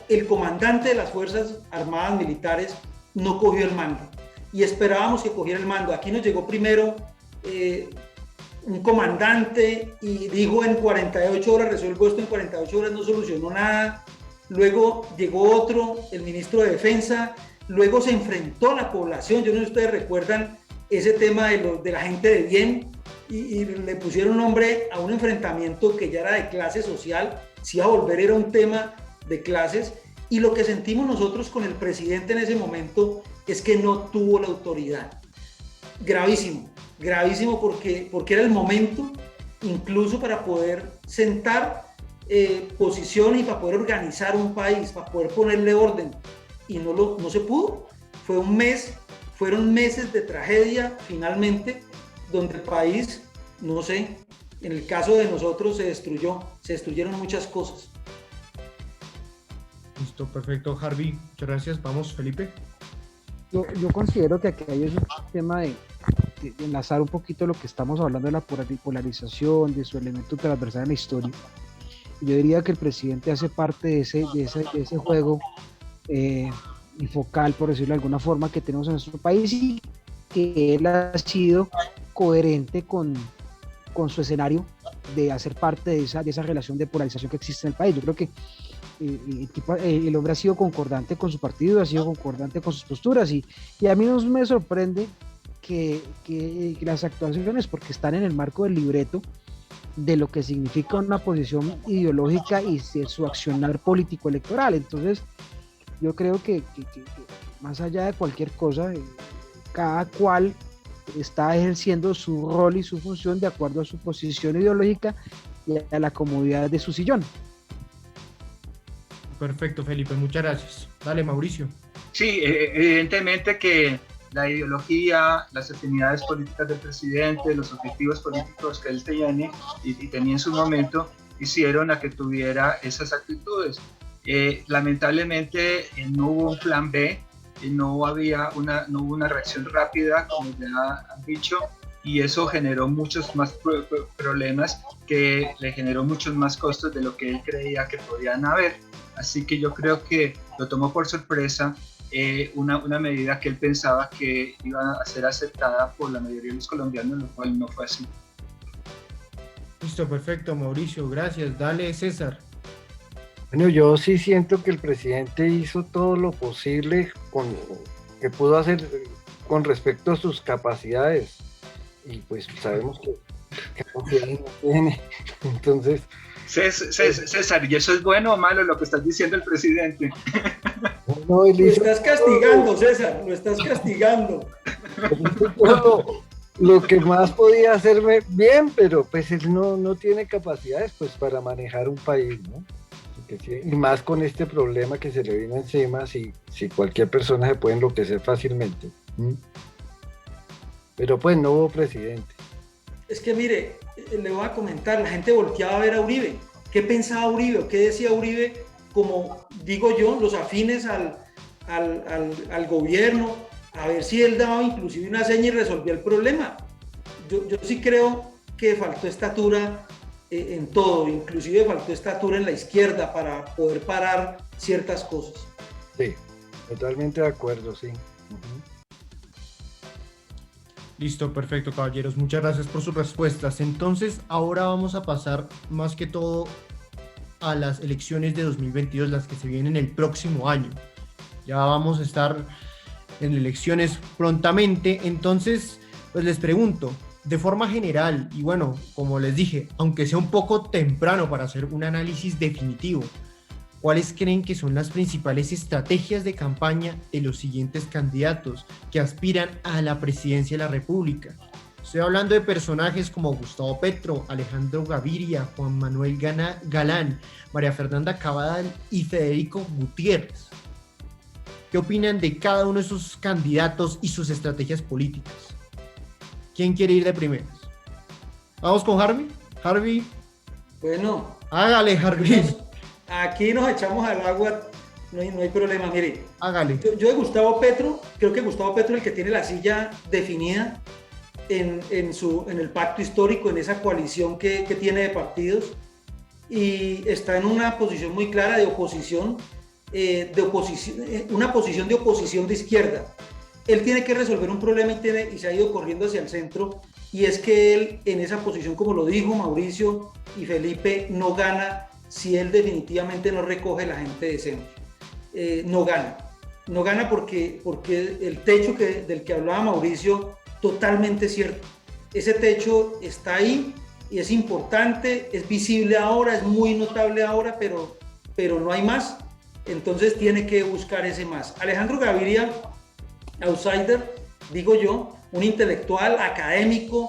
el comandante de las Fuerzas Armadas Militares no cogió el mando. Y esperábamos que cogiera el mando. Aquí nos llegó primero un comandante y dijo en 48 horas, resuelvo esto en 48 horas, no solucionó nada. Luego llegó otro, el ministro de Defensa, luego se enfrentó a la población. Yo no sé si ustedes recuerdan ese tema de la gente de bien y le pusieron nombre a un enfrentamiento que ya era de clase social, si iba a volver era un tema de clases, y lo que sentimos nosotros con el presidente en ese momento es que no tuvo la autoridad. Gravísimo, gravísimo porque era el momento incluso para poder sentar posiciones y para poder organizar un país, para poder ponerle orden, y no se pudo. Fueron meses de tragedia finalmente, donde el país, no sé, en el caso de nosotros se destruyeron muchas cosas. Listo, perfecto, Harvey, muchas gracias. Vamos, Felipe. Yo considero que aquí hay un tema de enlazar un poquito lo que estamos hablando de la polarización, de su elemento transversal en la historia. Yo diría que el presidente hace parte de ese juego y focal, por decirlo de alguna forma, que tenemos en nuestro país, y que él ha sido coherente con su escenario de hacer parte de esa relación de polarización que existe en el país. Yo creo que el hombre ha sido concordante con su partido, ha sido concordante con sus posturas, y a mí no me sorprende que las actuaciones, porque están en el marco del libreto de lo que significa una posición ideológica y de su accionar político electoral. Entonces yo creo que más allá de cualquier cosa, cada cual está ejerciendo su rol y su función de acuerdo a su posición ideológica y a la comodidad de su sillón. Perfecto, Felipe, muchas gracias. Dale, Mauricio. Sí, evidentemente que la ideología, las afinidades políticas del presidente, los objetivos políticos que él tiene y tenía en su momento, hicieron a que tuviera esas actitudes. Lamentablemente no hubo un plan B, no hubo una reacción rápida, como ya han dicho, y eso generó muchos más problemas, que le generó muchos más costos de lo que él creía que podían haber. Así que yo creo que lo tomó por sorpresa una medida que él pensaba que iba a ser aceptada por la mayoría de los colombianos, lo cual no fue así. Listo, perfecto, Mauricio, gracias. Dale, César. Bueno, yo sí siento que el presidente hizo todo lo posible que pudo hacer con respecto a sus capacidades, y pues sabemos que capacidades no tiene. Entonces, César, ¿y eso es bueno o malo lo que estás diciendo el presidente? no, lo estás castigando, César, lo estás castigando. Lo que más podía hacerme bien, pero pues él no tiene capacidades pues para manejar un país, ¿no? Y más con este problema que se le vino encima, si cualquier persona se puede enloquecer fácilmente. Pero pues no hubo presidente. Es que mire, le voy a comentar, la gente volteaba a ver a Uribe. ¿Qué pensaba Uribe o qué decía Uribe? Como digo yo, los afines al gobierno, a ver si él daba inclusive una seña y resolvía el problema. Yo sí creo que faltó estatura en todo, inclusive faltó estatura en la izquierda para poder parar ciertas cosas. Sí, totalmente de acuerdo, sí. Listo, perfecto, caballeros. Muchas gracias por sus respuestas. Entonces, ahora vamos a pasar más que todo a las elecciones de 2022, las que se vienen el próximo año. Ya vamos a estar en elecciones prontamente. Entonces, pues les pregunto, de forma general, y bueno, como les dije, aunque sea un poco temprano para hacer un análisis definitivo, ¿cuáles creen que son las principales estrategias de campaña de los siguientes candidatos que aspiran a la presidencia de la República? Estoy hablando de personajes como Gustavo Petro, Alejandro Gaviria, Juan Manuel Galán, María Fernanda Cabal y Federico Gutiérrez. ¿Qué opinan de cada uno de esos candidatos y sus estrategias políticas? ¿Quién quiere ir de primeras? Vamos con Harvey. Harvey. Bueno. Hágale, Harvey. Aquí nos echamos al agua, no hay problema. Mire, hágale. Yo de Gustavo Petro, creo que Gustavo Petro es el que tiene la silla definida en el pacto histórico, en esa coalición que tiene de partidos, y está en una posición muy clara de oposición, una posición de oposición de izquierda. Él tiene que resolver un problema y se ha ido corriendo hacia el centro, y es que él en esa posición, como lo dijo Mauricio y Felipe, no gana si él definitivamente no recoge la gente de centro. No gana porque el techo del que hablaba Mauricio, totalmente cierto. Ese techo está ahí y es importante, es visible ahora, es muy notable ahora, pero no hay más. Entonces tiene que buscar ese más. Alejandro Gaviria, outsider, digo yo, un intelectual, académico,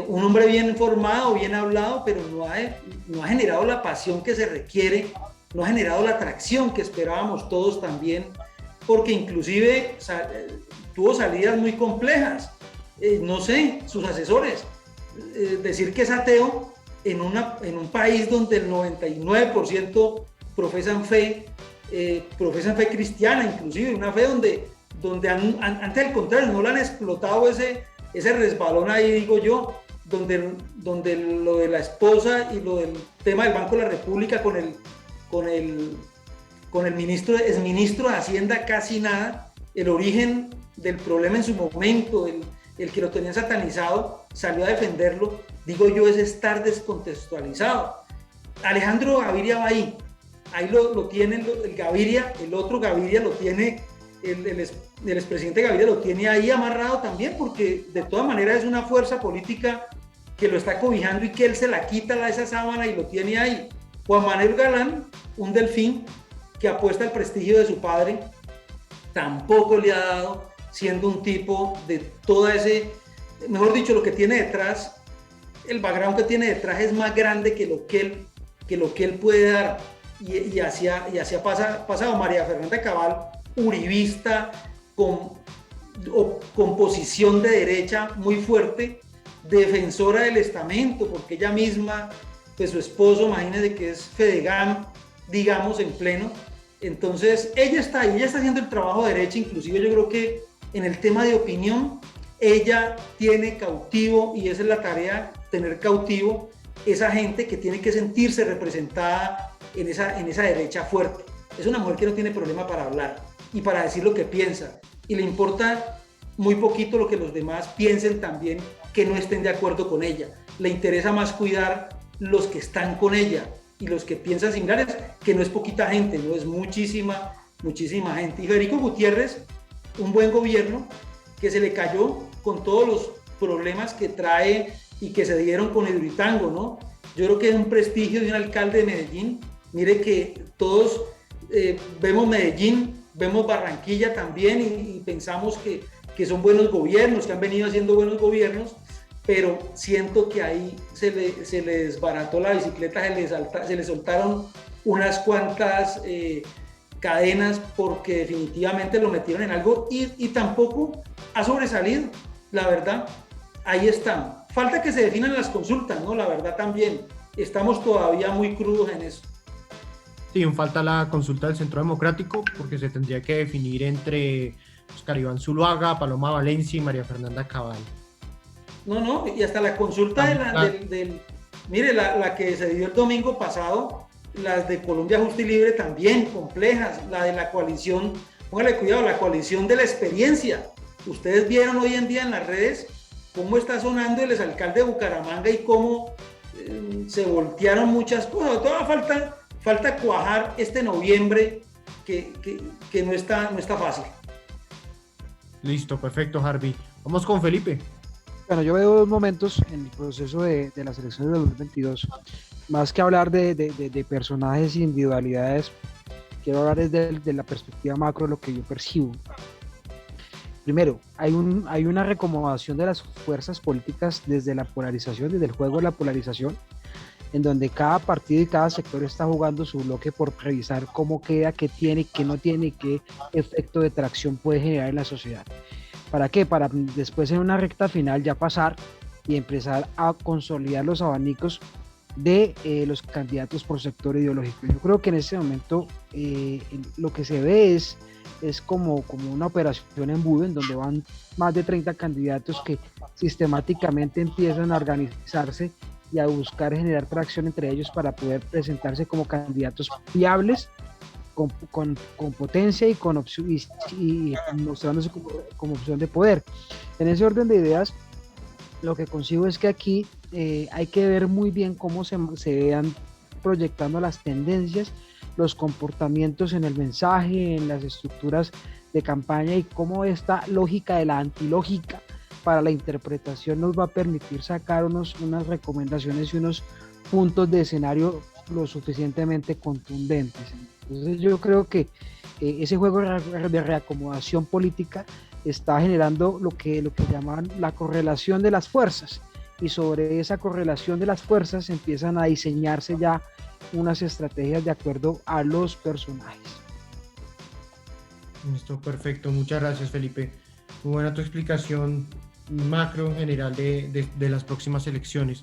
un hombre bien formado, bien hablado, pero no ha generado la pasión que se requiere, no ha generado la atracción que esperábamos todos también, porque inclusive tuvo salidas muy complejas. No sé, sus asesores, decir que es ateo en un país donde el 99% profesan fe cristiana, inclusive una fe donde antes al contrario no le han explotado ese resbalón ahí, digo yo, donde lo de la esposa y lo del tema del Banco de la República con el exministro de Hacienda casi nada, el origen del problema en su momento, el que lo tenía satanizado, salió a defenderlo, digo yo, es estar descontextualizado. Alejandro Gaviria va ahí lo tiene el Gaviria, el otro Gaviria lo tiene, el expresidente Gaviria lo tiene ahí amarrado también, porque de todas maneras es una fuerza política que lo está cobijando y que él se la quita esa sábana y lo tiene ahí. Juan Manuel Galán, un delfín que apuesta al prestigio de su padre, tampoco le ha dado, siendo un tipo de toda mejor dicho, lo que tiene detrás, el background que tiene detrás es más grande que lo que él puede dar, y así ha pasado. María Fernanda Cabal, uribista, con posición de derecha muy fuerte, defensora del estamento, porque ella misma, pues su esposo, imagínense que es Fedegam, digamos, en pleno. Entonces ella está ahí, ella está haciendo el trabajo de derecha. Inclusive yo creo que en el tema de opinión ella tiene cautivo, y esa es la tarea, tener cautivo esa gente que tiene que sentirse representada en esa derecha fuerte. Es una mujer que no tiene problema para hablar y para decir lo que piensa, y le importa muy poquito lo que los demás piensen también, que no estén de acuerdo con ella. Le interesa más cuidar los que están con ella y los que piensan similares, que no es poquita gente, no es muchísima gente. Y Federico Gutiérrez, un buen gobierno que se le cayó con todos los problemas que trae y que se dieron con Hidroituango, ¿no? Yo creo que es un prestigio de un alcalde de Medellín. Mire que todos vemos Medellín, vemos Barranquilla también, y pensamos que son buenos gobiernos, que han venido haciendo buenos gobiernos, pero siento que ahí se le desbarató la bicicleta, se le soltaron unas cuantas cadenas, porque definitivamente lo metieron en algo y tampoco ha sobresalido, la verdad. Ahí están. Falta que se definan las consultas, ¿no? La verdad también. Estamos todavía muy crudos en eso. Sí, falta la consulta del Centro Democrático, porque se tendría que definir entre Oscar Iván Zuluaga, Paloma Valencia y María Fernanda Cabal. No, y hasta la consulta mire, la que se dio el domingo pasado, las de Colombia Justa y Libre también complejas, la de la coalición, póngale cuidado, la coalición de la experiencia. Ustedes vieron hoy en día en las redes cómo está sonando el exalcalde de Bucaramanga y cómo se voltearon muchas cosas. Todavía falta cuajar este noviembre que no está fácil. Listo, perfecto, Harvey. Vamos con Felipe. Bueno, yo veo dos momentos en el proceso de las elecciones de 2022. Más que hablar de personajes e individualidades, quiero hablar desde la perspectiva macro de lo que yo percibo. primero, hay una recomodación de las fuerzas políticas desde la polarización, desde el juego de la polarización, en donde cada partido y cada sector está jugando su bloque por revisar cómo queda, qué tiene, qué no tiene, qué efecto de tracción puede generar en la sociedad. ¿Para qué? Para después en una recta final ya pasar y empezar a consolidar los abanicos de los candidatos por sector ideológico. Yo creo que en este momento lo que se ve es como una operación embudo en donde van más de 30 candidatos que sistemáticamente empiezan a organizarse y a buscar generar tracción entre ellos para poder presentarse como candidatos viables, con potencia y mostrándose como opción de poder. En ese orden de ideas, lo que consigo es que aquí hay que ver muy bien cómo se vean proyectando las tendencias, los comportamientos en el mensaje, en las estructuras de campaña, y cómo esta lógica de la antilógica para la interpretación nos va a permitir sacar unas recomendaciones y unos puntos de escenario lo suficientemente contundentes. Entonces yo creo que ese juego de reacomodación política está generando lo que llaman la correlación de las fuerzas, y sobre esa correlación de las fuerzas empiezan a diseñarse ya unas estrategias de acuerdo a los personajes. Listo, perfecto. Muchas gracias, Felipe. Muy buena tu explicación macro en general de las próximas elecciones.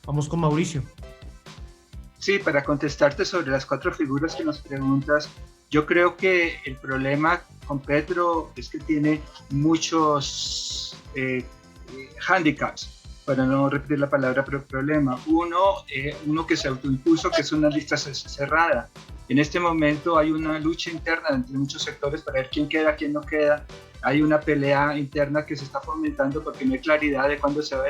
Vamos con Mauricio. Sí, para contestarte sobre las 4 figuras que nos preguntas, yo creo que el problema con Petro es que tiene muchos handicaps, para no repetir la palabra problema. Uno que se autoimpuso, que es una lista cerrada. En este momento hay una lucha interna entre muchos sectores para ver quién queda, quién no queda. Hay una pelea interna que se está fomentando porque no hay claridad de cuándo se va a